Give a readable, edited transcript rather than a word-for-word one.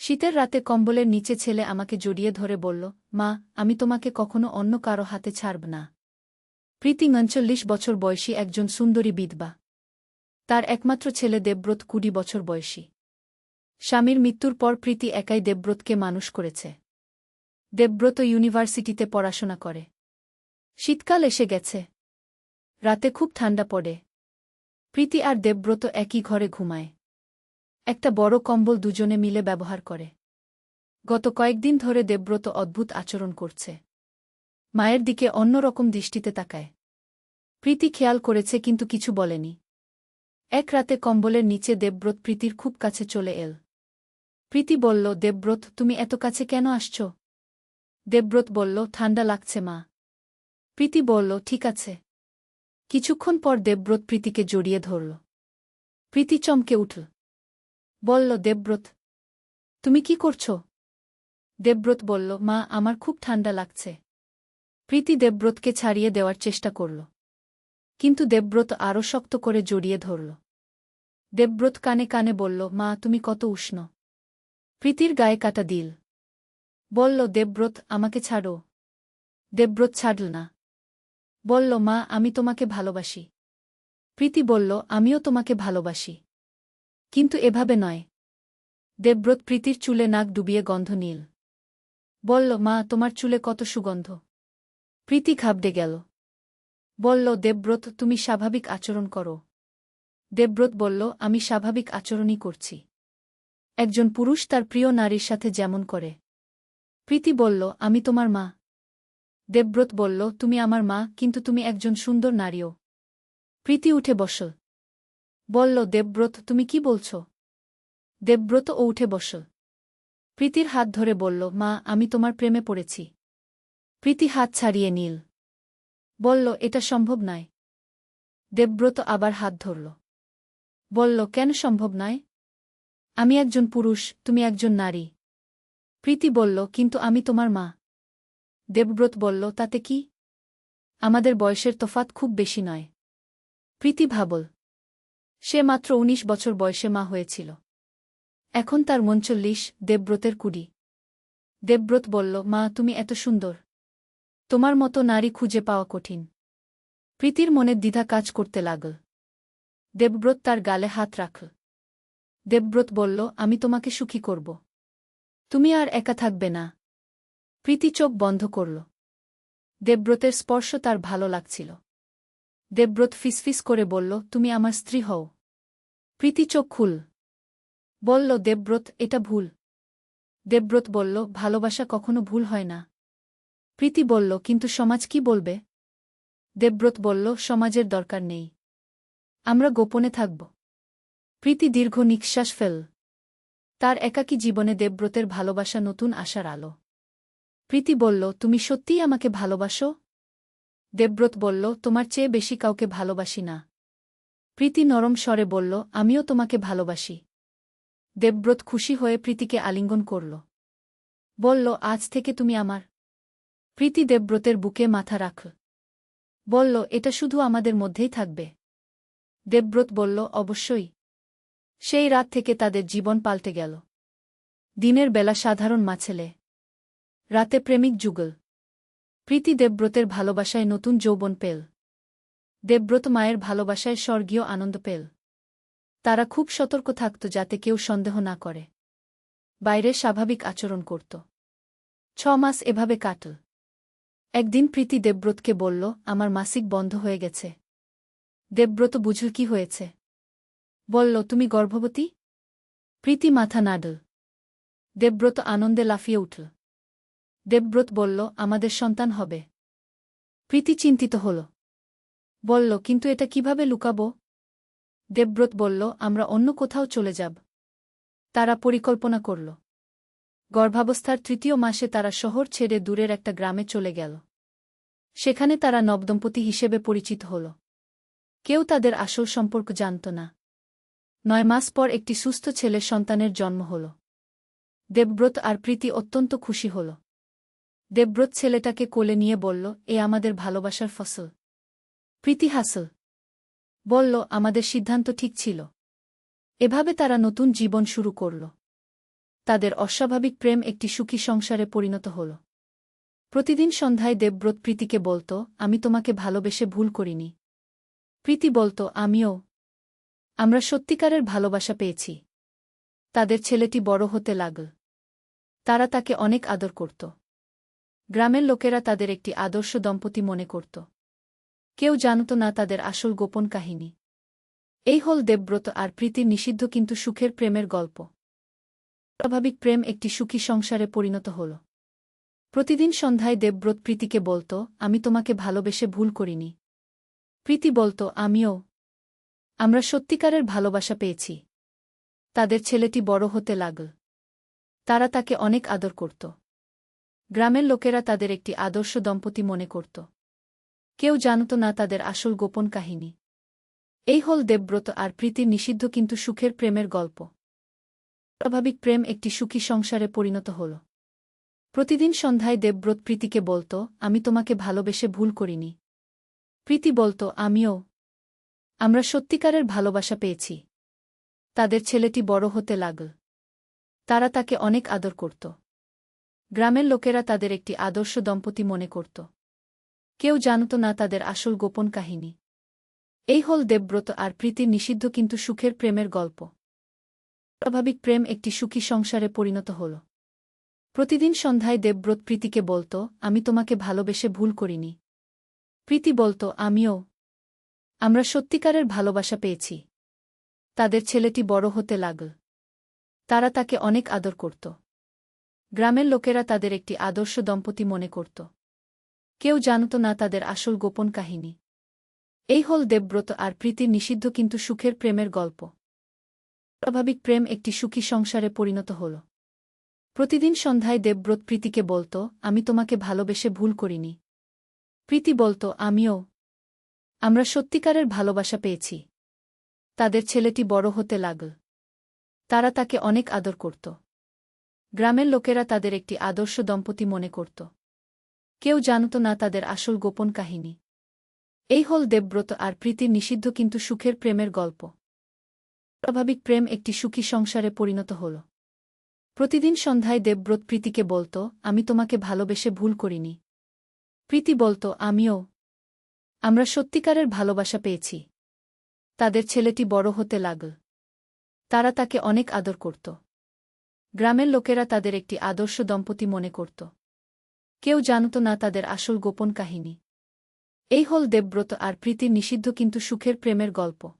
শীতের রাতে কম্বলের নিচে ছেলে আমাকে জড়িয়ে ধরে বলল, মা, আমি তোমাকে কখনো অন্য কারো হাতে ছাড়ব না। প্রীতি ৪৯ বছর বয়সী একজন সুন্দরী বিধবা। তার একমাত্র ছেলে দেবব্রত ২০ বছর বয়সী। স্বামীর মৃত্যুর পর প্রীতি একাই দেবব্রতকে মানুষ করেছে। দেবব্রত ইউনিভার্সিটিতে পড়াশোনা করে। শীতকাল এসে গেছে। রাতে খুব ঠান্ডা পড়ে। প্রীতি আর দেবব্রত একই ঘরে ঘুমায়। একটা বড় কম্বল দুজনে মিলে ব্যবহার করে। গত কয়েকদিন ধরে দেবব্রত অদ্ভুত আচরণ করছে। মায়ের দিকে অন্যরকম দৃষ্টিতে তাকায়। প্রীতি খেয়াল করেছে কিন্তু কিছু বলেনি। এক রাতে কম্বলের নিচে দেবব্রত প্রীতির খুব কাছে চলে এল। প্রীতি বলল, দেবব্রত, তুমি এত কাছে কেন আসছ? দেবব্রত বলল, ঠান্ডা লাগছে মা। প্রীতি বলল, ঠিক আছে। কিছুক্ষণ পর দেবব্রত প্রীতিকে জড়িয়ে ধরল। প্রীতি চমকে উঠল। বলল, দেবব্রত, তুমি কি করছ? দেবব্রত বলল, মা, আমার খুব ঠান্ডা লাগছে। প্রীতি দেবব্রতকে ছাড়িয়ে দেওয়ার চেষ্টা করল। কিন্তু দেবব্রত আরও শক্ত করে জড়িয়ে ধরল। দেবব্রত কানে কানে বলল, মা, তুমি কত উষ্ণ। প্রীতির গায়ে কাটা দিল। বলল, দেবব্রত, আমাকে ছাড়ো। দেবব্রত ছাড়ল না। বলল, মা, আমি তোমাকে ভালোবাসি। প্রীতি বলল, আমিও তোমাকে ভালোবাসি। কিন্তু এভাবে নয়। দেবব্রত প্রীতির চুলে নাক ডুবিয়ে গন্ধ নিল। বলল, মা, তোমার চুলে কত সুগন্ধ। প্রীতি ঘাবড়ে গেল। বলল, দেবব্রত, তুমি স্বাভাবিক আচরণ করো। দেবব্রত বলল, আমি স্বাভাবিক আচরণই করছি। একজন পুরুষ তার প্রিয় নারীর সাথে যেমন করে। প্রীতি বলল, আমি তোমার মা। দেবব্রত বলল, তুমি আমার মা, কিন্তু তুমি একজন সুন্দর নারীও। প্রীতি উঠে বসল। বলল, দেবব্রত, তুমি কি বলছ? দেবব্রতও উঠে বসল। প্রীতির হাত ধরে বলল, মা, আমি তোমার প্রেমে পড়েছি। প্রীতি হাত ছাড়িয়ে নিল। বলল, এটা সম্ভব নয়। দেবব্রত আবার হাত ধরল। বলল, কেন সম্ভব নয়? আমি একজন পুরুষ, তুমি একজন নারী। প্রীতি বলল, কিন্তু আমি তোমার মা। দেবব্রত বলল, তাতে কি? আমাদের বয়সের তফাৎ খুব বেশি নয়। প্রীতি ভাবল। সে মাত্র ১৯ বছর বয়সে মা হয়েছিল। এখন তার ৩৯, দেবব্রতের ২০। দেবব্রত বলল, মা, তুমি এত সুন্দর। তোমার মতো নারী খুঁজে পাওয়া কঠিন। প্রীতির মনে দ্বিধা কাজ করতে লাগল। দেবব্রত তার গালে হাত রাখল। দেবব্রত বলল, আমি তোমাকে সুখী করব। তুমি আর একা থাকবে না। প্রীতি চোখ বন্ধ করল। দেবব্রতের স্পর্শ তার ভালো লাগছিল। দেবব্রত ফিসফিস করে বলল, তুমি আমার স্ত্রী হও। প্রীতি চোখ খুল। বলল, দেবব্রত, এটা ভুল। দেবব্রত বলল, ভালোবাসা কখনো ভুল হয় না। প্রীতি বলল, কিন্তু সমাজ কি বলবে? দেবব্রত বলল, সমাজের দরকার নেই। আমরা গোপনে থাকব। প্রীতি দীর্ঘ নিঃশ্বাস ফেল। তার একাকী জীবনে দেবব্রতের ভালোবাসা নতুন আশার আলো। প্রীতি বলল, তুমি সত্যিই আমাকে ভালোবাসো? দেবব্রত বলল, তোমার চেয়ে বেশি কাউকে ভালোবাসি না। প্রীতি নরম স্বরে বলল, আমিও তোমাকে ভালোবাসি। দেবব্রত খুশি হয়ে প্রীতিকে আলিঙ্গন করল। বলল, আজ থেকে তুমি আমার। প্রীতি দেবব্রতের বুকে মাথা রাখল। বলল, এটা শুধু আমাদের মধ্যেই থাকবে। দেবব্রত বলল, অবশ্যই। সেই রাত থেকে তাদের জীবন পাল্টে গেল। দিনের বেলা সাধারণ মাছেলে, রাতে প্রেমিক যুগল। প্রীতি দেবব্রতের ভালোবাসায় নতুন যৌবন পেল। দেবব্রত মায়ের ভালোবাসায় স্বর্গীয় আনন্দ পেল। তারা খুব সতর্ক থাকত যাতে কেউ সন্দেহ না করে। বাইরে স্বাভাবিক আচরণ করত। ৬ মাস এভাবে কাটল। একদিন প্রীতি দেবব্রতকে বলল, আমার মাসিক বন্ধ হয়ে গেছে। দেবব্রত বুঝল কি হয়েছে। বলল, তুমি গর্ভবতী? প্রীতি মাথা নাড়ল। দেবব্রত আনন্দে লাফিয়ে উঠল। দেবব্রত বলল, আমাদের সন্তান হবে। প্রীতি চিন্তিত হল। বলল, কিন্তু এটা কিভাবে লুকাবো? দেবব্রত বলল, আমরা অন্য কোথাও চলে যাব। তারা পরিকল্পনা করল। গর্ভাবস্থার ৩য় মাসে তারা শহর ছেড়ে দূরের একটা গ্রামে চলে গেল। সেখানে তারা নবদম্পতি হিসেবে পরিচিত হল। কেউ তাদের আসল সম্পর্ক জানত না। ৯ মাস পর একটি সুস্থ ছেলে সন্তানের জন্ম হল। দেবব্রত আর প্রীতি অত্যন্ত খুশি হল। দেবব্রত ছেলেটাকে কোলে নিয়ে বলল, এ আমাদের ভালোবাসার ফসল। প্রীতি হাসল। বলল, আমাদের সিদ্ধান্ত ঠিক ছিল। এভাবে তারা নতুন জীবন শুরু করল। তাদের অস্বাভাবিক প্রেম একটি সুখী সংসারে পরিণত হল। প্রতিদিন সন্ধ্যায় দেবব্রত প্রীতিকে বলত, আমি তোমাকে ভালোবেসে ভুল করিনি। প্রীতি বলত, আমিও। আমরা সত্যিকারের ভালোবাসা পেয়েছি। তাদের ছেলেটি বড় হতে লাগল। তারা তাকে অনেক আদর করত। গ্রামের লোকেরা তাদের একটি আদর্শ দম্পতি মনে করত। কেউ জানত না তাদের আসল গোপন কাহিনী। এই হল দেবব্রত আর প্রীতির নিষিদ্ধ কিন্তু সুখের প্রেমের গল্প। স্বাভাবিক প্রেম একটি সুখী সংসারে পরিণত হল। প্রতিদিন সন্ধ্যায় দেবব্রত প্রীতিকে বলত, আমি তোমাকে ভালোবেসে ভুল করিনি। প্রীতি বলত, আমিও। আমরা সত্যিকারের ভালোবাসা পেয়েছি। তাদের ছেলেটি বড় হতে লাগল। তারা তাকে অনেক আদর করত। গ্রামের লোকেরা তাদের একটি আদর্শ দম্পতি মনে করত। কেউ জানত না তাদের আসল গোপন কাহিনী। এই হল দেবব্রত আর প্রীতির নিষিদ্ধ কিন্তু সুখের প্রেমের গল্প। স্বাভাবিক প্রেম একটি সুখী সংসারে পরিণত হল। প্রতিদিন সন্ধ্যায় দেবব্রত প্রীতিকে বলত, আমি তোমাকে ভালোবেসে ভুল করিনি। প্রীতি বলত, আমিও। আমরা সত্যিকারের ভালোবাসা পেয়েছি। তাদের ছেলেটি বড় হতে লাগল। তারা তাকে অনেক আদর করত। গ্রামের লোকেরা তাদের একটি আদর্শ দম্পতি মনে করত। কেউ জানত না তাদের আসল গোপন কাহিনী। এই হল দেবব্রত আর প্রীতির নিষিদ্ধ কিন্তু সুখের প্রেমের গল্প। স্বাভাবিক প্রেম একটি সুখী সংসারে পরিণত হল। প্রতিদিন সন্ধ্যায় দেবব্রত প্রীতিকে বলত, আমি তোমাকে ভালোবেসে ভুল করিনি। প্রীতি বলত, আমিও। আমরা সত্যিকারের ভালোবাসা পেয়েছি। তাদের ছেলেটি বড় হতে লাগল। তারা তাকে অনেক আদর করত। গ্রামের লোকেরা তাদের একটি আদর্শ দম্পতি মনে করত। কেউ জানত না তাদের আসল গোপন কাহিনী। এই হল দেবব্রত আর প্রীতির নিষিদ্ধ কিন্তু সুখের প্রেমের গল্প। স্বাভাবিক প্রেম একটি সুখী সংসারে পরিণত হল। প্রতিদিন সন্ধ্যায় দেবব্রত প্রীতিকে বলত, আমি তোমাকে ভালোবেসে ভুল করিনি। প্রীতি বলত, আমিও। আমরা সত্যিকারের ভালোবাসা পেয়েছি। তাদের ছেলেটি বড় হতে লাগল। তারা তাকে অনেক আদর করত। গ্রামের লোকেরা তাদের একটি আদর্শ দম্পতি মনে করত। কেউ জানত না তাদের আসল গোপন কাহিনী। এই হল দেবব্রত আর প্রীতির নিষিদ্ধ কিন্তু সুখের প্রেমের গল্প। স্বাভাবিক প্রেম একটি সুখী সংসারে পরিণত হল। প্রতিদিন সন্ধ্যায় দেবব্রত প্রীতিকে বলত, আমি তোমাকে ভালোবেসে ভুল করিনি। প্রীতি বলত, আমিও। আমরা সত্যিকারের ভালোবাসা পেয়েছি। তাদের ছেলেটি বড় হতে লাগল। তারা তাকে অনেক আদর করত। গ্রামের লোকেরা তাদের একটি আদর্শ দম্পতি মনে করত। কেউ জানত না তাদের আসল গোপন কাহিনী। এই হল দেবব্রত আর প্রীতির নিষিদ্ধ কিন্তু সুখের প্রেমের গল্প।